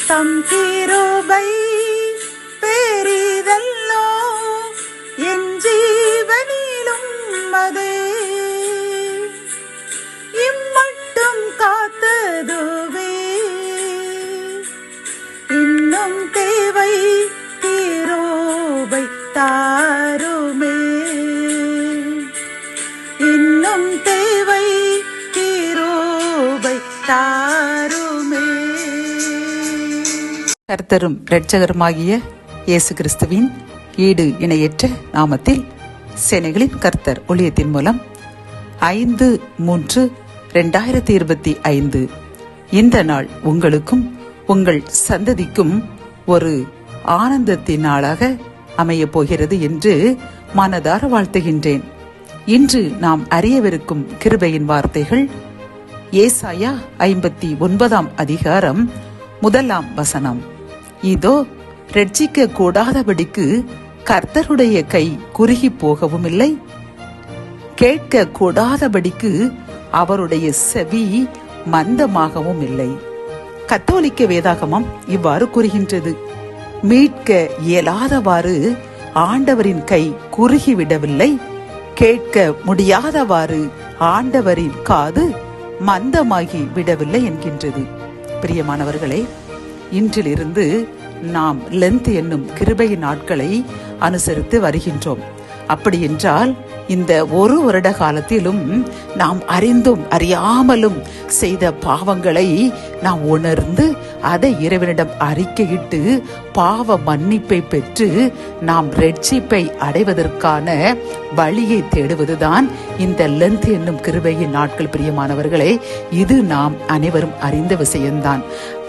தம் கிருபை பெரிதல்லோ என் ஜீவனிலும் அதே இம்மட்டும் காத்ததுவே இன்னும் தேவை கிருபை தாருமே இன்னும் தேவை கிருபை தாருமே. கர்த்தரும் இரட்சகருமாகிய இயேசு கிறிஸ்துவின் ஈடு இணையற்ற நாமத்தில் சேனைகளின் கர்த்தர் ஊழியத்தின் மூலம் 5/3/2025 இந்த நாள் உங்களுக்கும் உங்கள் சந்ததிக்கும் ஒரு ஆனந்தத்தின் நாளாக அமையப் போகிறது என்று மனதார வாழ்த்துகின்றேன். இன்று நாம் அறியவிருக்கும் கிருபையின் வார்த்தைகள் ஏசாயா 59 அதிகாரம் 1 வசனம். இதோ ரட்சிக்க கூடாதபடிக்கு கர்த்தருடைய கை குறுகி போகவும் இல்லை, கேட்க கூடாதபடிக்கு அவருடைய செவி மந்தமாகவும் இல்லை. கத்தோலிக்க வேதாகமம் இவ்வாறு கூறுகின்றது. மீட்க இயலாதவாறு ஆண்டவரின் கை குறுகிவிடவில்லை, கேட்க முடியாதவாறு ஆண்டவரின் காது மந்தமாகி விடவில்லை என்கின்றது. பிரியமானவர்களே, இன்றிலிருந்து நாம் லென்த் என்னும் கிருபையின் நாட்களை அனுசரித்து வருகின்றோம். அப்படி என்றால் இந்த ஒரு வருட காலத்திலும் நாம் அறிந்தும் அறியாமலும் செய்த பாவங்களை நாம் உணர்ந்து அதை இறைவனிடம் அறிக்கையிட்டு பாவ மன்னிப்பை பெற்று நாம் ரட்சிப்பை அடைவதற்கான வழியை தேடுவதுதான் இந்த லென்த் என்னும் கிருபையின் நாட்கள். பிரியமானவர்களே, இது நாம் அனைவரும் அறிந்த விஷயம்தான்.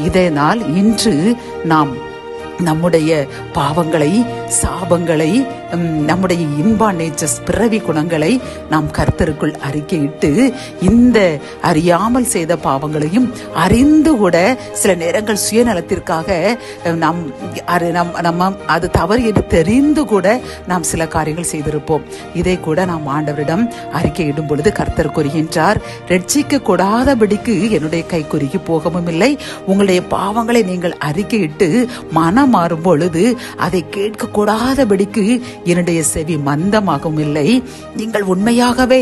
இதனால் இன்று நாம் நம்முடைய பாவங்களை, சாபங்களை, நம்முடைய இன்பா நேச்சர்ஸ் பிறவி குணங்களை நாம் கர்த்தருக்குள் அறிக்கையிட்டு இந்த அறியாமல் செய்த பாவங்களையும் அறிந்து கூட சில நேரங்கள் சுயநலத்திற்காக நம்ம அது தவறு என்று தெரிந்து கூட நாம் சில காரியங்கள் செய்திருப்போம். இதை கூட நாம் ஆண்டவரிடம் அறிக்கையிடும் பொழுது கர்த்தர் கூறுகின்றார், ரட்சிக்க கூடாதபடிக்கு என்னுடைய கை குறுகி போகவும் இல்லை. உங்களுடைய பாவங்களை நீங்கள் அறிக்கையிட்டு மனம் மாறும் பொழுது அதை கேட்க கூடாதபடிக்கு என்னுடைய செவி மந்தமாகவும் இல்லை. நீங்கள் உண்மையாகவே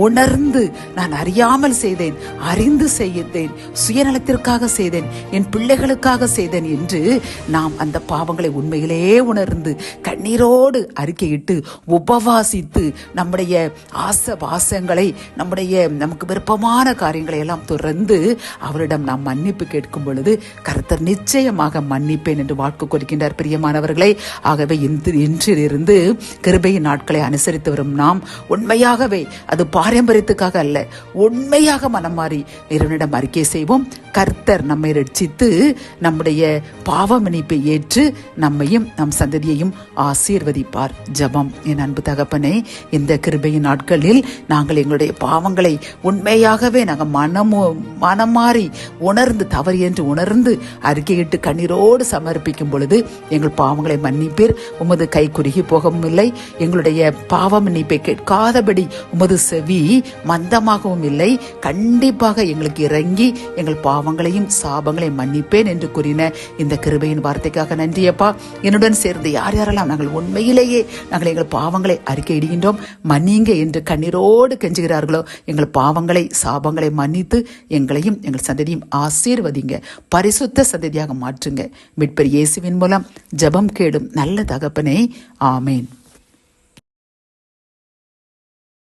உணர்ந்து நான் அறியாமல் செய்தேன், அறிந்து செய்தேன், சுயநலத்திற்காக செய்தேன், என் பிள்ளைகளுக்காக செய்தேன் என்று நாம் அந்த பாவங்களை உண்மையிலே உணர்ந்து கண்ணீரோடு அறிக்கையிட்டு உபவாசித்து நம்முடைய ஆசபாசங்களை, நமக்கு விருப்பமான காரியங்களை எல்லாம் துறந்து அவரிடம் நாம் மன்னிப்பு கேட்கும் பொழுது கர்த்தர் நிச்சயமாக மன்னிப்பேன் என்று வாக்கு கொடுக்கின்றார். பிரியமானவர்களே, ஆகவே இன்றிலிருந்து கிருபையின் நாட்களை அனுசரித்து வரும் நாம் உண்மையாகவே, அது பாரம்பரியத்துக்காக அல்ல, உண்மையாக மனம் மாறி இறைவனிடம் அறிக்கை செய்வோம். கர்த்தர் நம்மை ரட்சித்து நம்முடைய பாவ மன்னிப்பை ஏற்று நம்மையும் நம் சந்ததியையும் ஆசீர்வதிப்பார். ஜெபம். என் அன்பு தகப்பனே, இந்த கிருபையின் நாட்களில் நாங்கள் எங்களுடைய பாவங்களை உண்மையாகவே நாங்கள் மனம் மாறி உணர்ந்து தவறு என்று உணர்ந்து அறிக்கையிட்டு கண்ணீரோடு சமர்ப்பிக்கும் பொழுது எங்கள் பாவங்களை மன்னிப்பீர். உமது கை குறுகி போகவும் இல்லை, எங்களுடைய பாவ மன்னிப்பை கேட்காதபடி உமது செவி மந்தமாகவும் இல்லை. கண்டிப்பாக எங்களுக்கு இறங்கி எங்கள் பாவங்களையும் சாபங்களையும் மன்னிப்பேன் என்று கூறின இந்த கிருபையின் வார்த்தைக்காக நன்றியப்பா. என்னுடன் சேர்ந்து யார் யாரெல்லாம் நாங்கள் உண்மையிலேயே நாங்கள் எங்கள் பாவங்களை அறிக்கையிடுகின்றோம், மன்னிங்க என்று கண்ணீரோடு கெஞ்சுகிறார்களோ, எங்கள் பாவங்களை சாபங்களை மன்னித்து எங்களையும் எங்கள் சந்ததியும் ஆசீர்வதிங்க, பரிசுத்த சந்ததியாக மாற்றுங்க. மீட்பர் இயேசுவின் மூலம் ஜெபம் கேடும் நல்ல தகப்பனே, ஆமேன்.